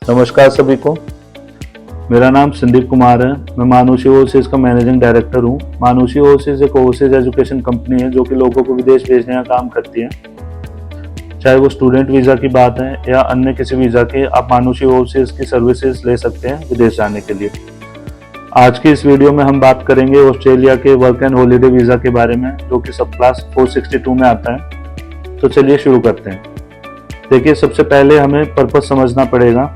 नमस्कार सभी को। मेरा नाम संदीप कुमार है। मैं मानुषी ओवरसीज का मैनेजिंग डायरेक्टर हूँ। मानुषी ओवरसीज एक ओवरसीज एजुकेशन कंपनी है जो कि लोगों को विदेश भेजने का काम करती है। चाहे वो स्टूडेंट वीज़ा की बात है या अन्य किसी वीज़ा की, आप मानुषी ओवरसीज की सर्विसेज ले सकते हैं विदेश जाने के लिए। आज की इस वीडियो में हम बात करेंगे ऑस्ट्रेलिया के वर्क एंड हॉलीडे वीज़ा के बारे में, जो कि सब क्लास 462 में आता है। तो चलिए शुरू करते हैं। देखिए, सबसे पहले हमें पर्पस समझना पड़ेगा।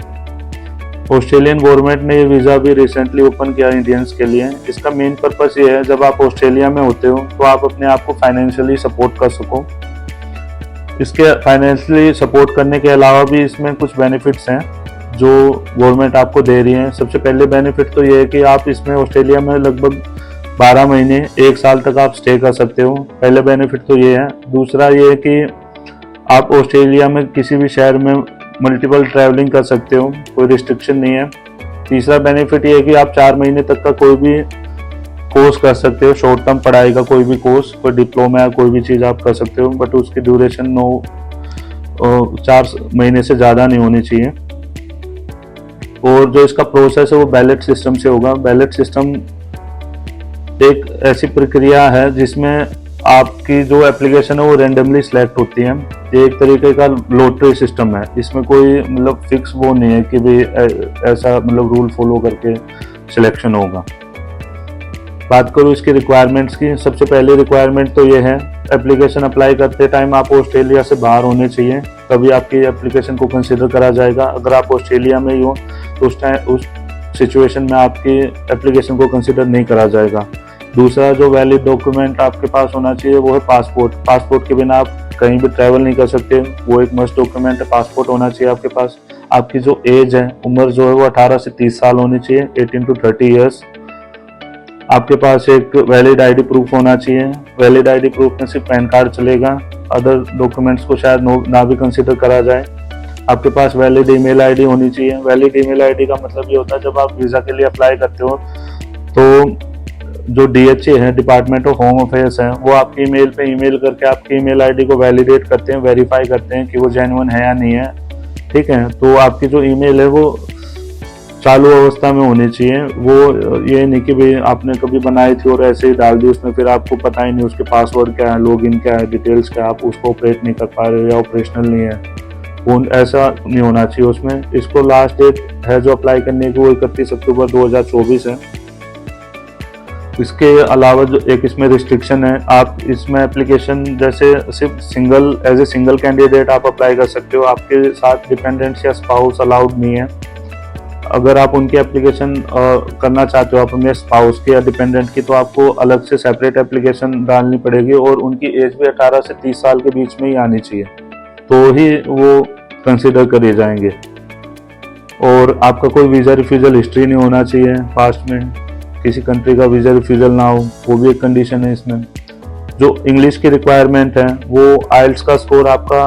ऑस्ट्रेलियन गवर्नमेंट ने ये वीज़ा भी रिसेंटली ओपन किया इंडियंस के लिए। इसका मेन पर्पस ये है, जब आप ऑस्ट्रेलिया में होते हो तो आप अपने आप को फाइनेंशियली सपोर्ट कर सको। इसके फाइनेंशियली सपोर्ट करने के अलावा भी इसमें कुछ बेनिफिट्स हैं जो गवर्नमेंट आपको दे रही है। सबसे पहले बेनिफिट तो ये है कि आप इसमें ऑस्ट्रेलिया में लगभग 12 महीने 1 साल तक आप स्टे कर सकते हो। पहले बेनिफिट तो ये है। दूसरा ये है कि आप ऑस्ट्रेलिया में किसी भी शहर में मल्टीपल ट्रैवलिंग कर सकते हो, कोई रिस्ट्रिक्शन नहीं है। तीसरा बेनिफिट ये है कि आप 4 महीने तक का कोई भी कोर्स कर सकते हो, शॉर्ट टर्म पढ़ाई का कोई भी कोर्स, कोई डिप्लोमा या कोई भी चीज़ आप कर सकते हो, बट उसकी ड्यूरेशन 4 महीने से ज़्यादा नहीं होनी चाहिए। और जो इसका प्रोसेस है वो बैलेट सिस्टम से होगा। बैलेट सिस्टम एक ऐसी प्रक्रिया है जिसमें आपकी जो एप्लीकेशन है वो रैंडमली सिलेक्ट होती है। ये एक तरीके का लॉटरी सिस्टम है। इसमें कोई मतलब फिक्स वो नहीं है कि भाई ऐसा मतलब रूल फॉलो करके सिलेक्शन होगा। बात करूँ इसकी रिक्वायरमेंट्स की, सबसे पहली रिक्वायरमेंट तो ये है, एप्लीकेशन अप्लाई करते टाइम आप ऑस्ट्रेलिया से बाहर होने चाहिए, तभी आपकी एप्लीकेशन को कंसिडर करा जाएगा। अगर आप ऑस्ट्रेलिया में ही हो तो उस सिचुएशन में आपकी एप्लीकेशन को कंसिडर नहीं करा जाएगा। दूसरा, जो वैलिड डॉक्यूमेंट आपके पास होना चाहिए वो है पासपोर्ट। पासपोर्ट के बिना आप कहीं भी ट्रैवल नहीं कर सकते, वो एक मस्ट डॉक्यूमेंट है। पासपोर्ट होना चाहिए आपके पास। आपकी जो एज है, उम्र जो है वो 18 से 30 साल होनी चाहिए, 18 to 30 ईयर्स। आपके पास एक वैलिड आईडी प्रूफ होना चाहिए। वैलिड आईडी प्रूफ में सिर्फ पैन कार्ड चलेगा, अदर डॉक्यूमेंट्स को शायद ना भी कंसिडर करा जाए। आपके पास वैलिड ईमेल आईडी होनी चाहिए। वैलिड ईमेल आईडी का मतलब ये होता है, जब आप वीज़ा के लिए अप्लाई करते हो तो जो DHA है, डिपार्टमेंट ऑफ होम अफेयर्स है, वो आपकी ईमेल पे ईमेल करके आपकी ईमेल आईडी को वैलिडेट करते हैं, वेरीफाई करते हैं कि वो जेन्युइन है या नहीं है। ठीक है, तो आपकी जो ईमेल है वो चालू अवस्था में होनी चाहिए। वो ये नहीं कि भाई आपने कभी बनाई थी और ऐसे ही डाल दी उसमें, फिर आपको पता ही नहीं उसके पासवर्ड क्या है, लॉगिन क्या है, डिटेल्स क्या है, आप उसको ऑपरेट नहीं कर पा रहे हो या ऑपरेशनल नहीं है, वो ऐसा नहीं होना चाहिए उसमें। इसको लास्ट डेट है जो अप्लाई करने की वो 31 अक्टूबर 2024 है। इसके अलावा जो एक इसमें रिस्ट्रिक्शन है, आप इसमें एप्लीकेशन जैसे सिर्फ एज ए सिंगल कैंडिडेट आप अप्लाई कर सकते हो। आपके साथ डिपेंडेंट्स या स्पाउस अलाउड नहीं है। अगर आप उनकी एप्लीकेशन करना चाहते हो, आप अपने स्पाउस की या डिपेंडेंट की, तो आपको अलग से सेपरेट एप्लीकेशन डालनी पड़ेगी और उनकी एज भी 18 से 30 साल के बीच में ही आनी चाहिए, तो ही वो कंसिडर करे जाएंगे। और आपका कोई वीज़ा रिफ्यूजल हिस्ट्री नहीं होना चाहिए, पास्ट में किसी कंट्री का वीज़ा रिफ्यूजल ना हो, वो भी एक कंडीशन है इसमें। जो इंग्लिश की रिक्वायरमेंट है वो आइल्स का स्कोर आपका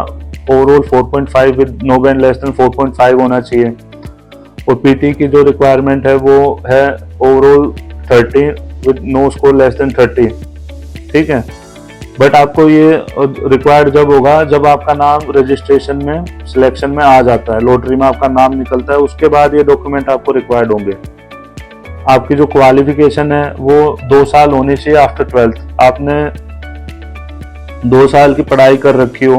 overall 4.5 with no band less than 4.5 होना चाहिए। और PT की जो रिक्वायरमेंट है वो है overall 30 with no score less than 30। ठीक है, बट आपको ये रिक्वायर्ड जब होगा जब आपका नाम रजिस्ट्रेशन में सिलेक्शन में आ जाता है, लॉटरी में आपका नाम निकलता है, उसके बाद ये डॉक्यूमेंट आपको रिक्वायर्ड होंगे। आपकी जो क्वालिफिकेशन है वो 2 साल होनी चाहिए आफ्टर 12th। आपने 2 साल की पढ़ाई कर रखी हो,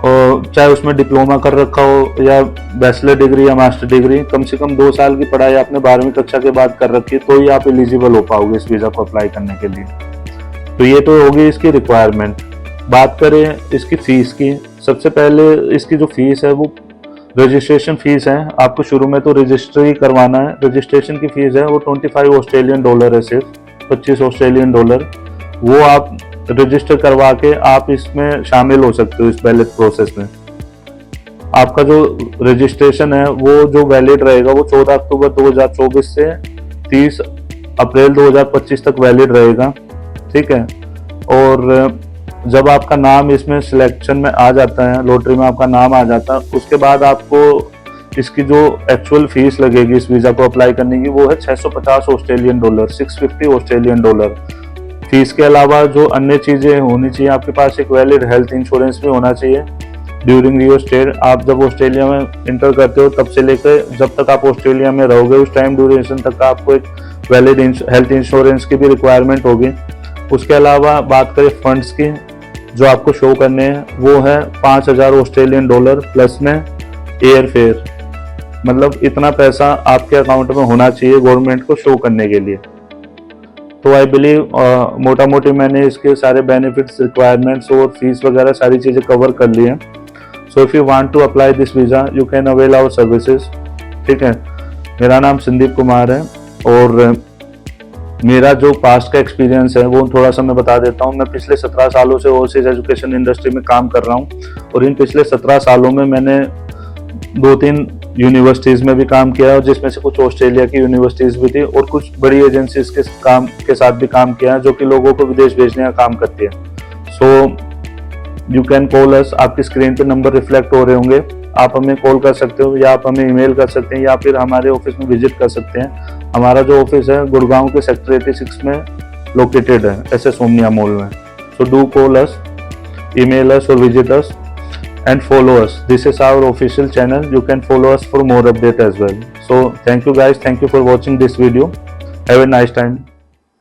और चाहे उसमें डिप्लोमा कर रखा हो या बैचलर डिग्री या मास्टर डिग्री, कम से कम 2 साल की पढ़ाई आपने 12वीं कक्षा के बाद कर रखी है, तो ही आप एलिजिबल हो पाओगे इस वीज़ा को अप्लाई करने के लिए। तो ये तो होगी इसकी रिक्वायरमेंट। बात करें इसकी फ़ीस की, सबसे पहले इसकी जो फीस है वो रजिस्ट्रेशन फीस है। आपको शुरू में तो रजिस्टर ही करवाना है। रजिस्ट्रेशन की फीस है वो $25 है, सिर्फ $25। वो आप रजिस्टर करवा के आप इसमें शामिल हो सकते हो इस वैलिड प्रोसेस में। आपका जो रजिस्ट्रेशन है वो जो वैलिड रहेगा वो 14 अक्टूबर 2024 से 30 अप्रैल 2025 तक वैलिड रहेगा। ठीक है, और जब आपका नाम इसमें सिलेक्शन में आ जाता है, लॉटरी में आपका नाम आ जाता है, उसके बाद आपको इसकी जो एक्चुअल फीस लगेगी इस वीज़ा को अप्लाई करने की वो है $650, $650। फीस के अलावा जो अन्य चीज़ें होनी चाहिए, आपके पास एक वैलिड हेल्थ इंश्योरेंस भी होना चाहिए ड्यूरिंग योर स्टे, आप जब ऑस्ट्रेलिया में इंटर करते हो तब से लेकर जब तक आप ऑस्ट्रेलिया में रहोगे उस टाइम ड्यूरेशन तक आपको एक वैलिड हेल्थ इंश्योरेंस की भी रिक्वायरमेंट होगी। उसके अलावा बात करें फंड्स की जो आपको शो करने हैं, वो है 5,000 ऑस्ट्रेलियन डॉलर प्लस में एयर फेयर, मतलब इतना पैसा आपके अकाउंट में होना चाहिए गवर्नमेंट को शो करने के लिए। तो आई बिलीव मोटा मोटी मैंने इसके सारे बेनिफिट्स, रिक्वायरमेंट्स और फीस वगैरह सारी चीज़ें कवर कर ली हैं। So if you want to apply this visa you can avail our services. ठीक है, मेरा नाम संदीप कुमार है और मेरा जो पास्ट का एक्सपीरियंस है वो थोड़ा सा मैं बता देता हूँ। मैं पिछले 17 सालों से ओवरसीज एजुकेशन इंडस्ट्री में काम कर रहा हूँ और इन पिछले 17 सालों में मैंने 2-3 यूनिवर्सिटीज़ में भी काम किया है, जिसमें से कुछ ऑस्ट्रेलिया की यूनिवर्सिटीज़ भी थी और कुछ बड़ी एजेंसीज के साथ भी काम किया है जो कि लोगों को विदेश भेजने का काम करती है। सो यू कैन कॉल अस, आपकी स्क्रीन पे नंबर रिफ्लेक्ट हो रहे होंगे, आप हमें कॉल कर सकते हो या आप हमें ईमेल कर सकते हैं या फिर हमारे ऑफिस में विजिट कर सकते हैं। हमारा जो ऑफिस है गुड़गांव के सेक्टर 86 में लोकेटेड है, SS ओमनिया मॉल में। So do call us, email us or visit us and follow us. This is our official channel. You can follow us for more update as well. So thank you guys. Thank you for watching this video. Have a nice time.